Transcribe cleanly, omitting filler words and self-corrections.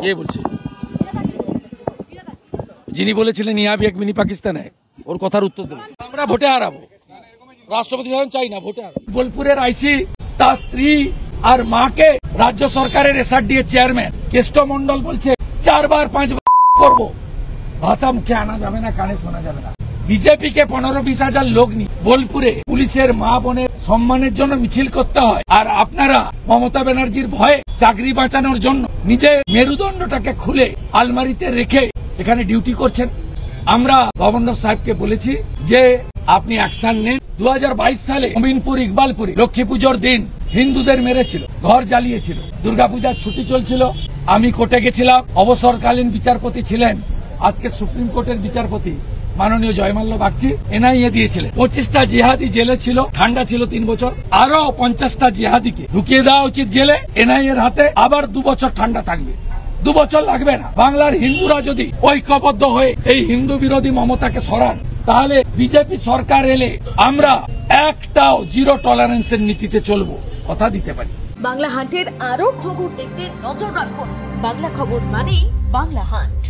কে বলছে? যিনি বলেছিলেন ইয়া ভি এক মিনি পাকিস্তান है, ওর কথার উত্তর দেব। আমরা ভোটে হারাবো, রাষ্ট্রপতি শাসন চাই না, ভোটে হারাবো। বোলপুরের আইসি তার স্ত্রী আর মাকে রাজ্য সরকারের এসআরডি এর চেয়ারম্যান কেষ্ট মন্ডল বলছে 4 বার 5 বার করব। ভাষা মুখে আনা যাবে না, কানে শোনা যাবে না। বিজেপি কে 15-20 হাজার লোক নিয়ে বোলপুরে পুলিশের মা বোনের সম্মানের জন্য মিছিল করতে হয়, আর আপনারা মমতা ব্যানার্জির ভয়ে চাকরি বাঁচানোর জন্য নিজের মেরুদণ্ডটাকে খুলে আলমারিতে রেখে এখানে ডিউটি করছেন। আমরা গভর্নর সাহেবকে বলেছি যে আপনি অ্যাকশন নেন। 2022 সালে অমিনপুর ইকবালপুরে লক্ষ্মী পুজোর দিন হিন্দুদের মেরেছিল, ঘর জ্বালিয়েছিল, দুর্গাপূজার ছুটি চলছিল। আমি কোর্টে গেছিলাম, অবসরকালীন বিচারপতি ছিলেন আজকে সুপ্রিম কোর্টের বিচারপতি মাননীয় জয়মাল্য বাগচি, এনআইএ দিয়েছিলেন। 25টা জিহাদি জেলে ছিল, ঠান্ডা ছিল 3 বছর, আরো 50টা জিহাদিকে ঢুকিয়ে দেওয়া উচিত জেলে এনআইএ এর হাতে, আবার 2 বছর ঠান্ডা থাকবে। 2 বছর লাগবে না। বাংলার হিন্দুরা যদি ঐক্যবদ্ধ হয়ে এই হিন্দু বিরোধী মমতাকে সরান, তাহলে বিজেপি সরকার এলে আমরা একটাও জিরো টলারেন্সের নীতিতে চলবো, কথা দিতে পারি। বাংলা হান্টের আরো খবর দেখতে নজর রাখুন। বাংলা খবর মানেই বাংলা হান্ট।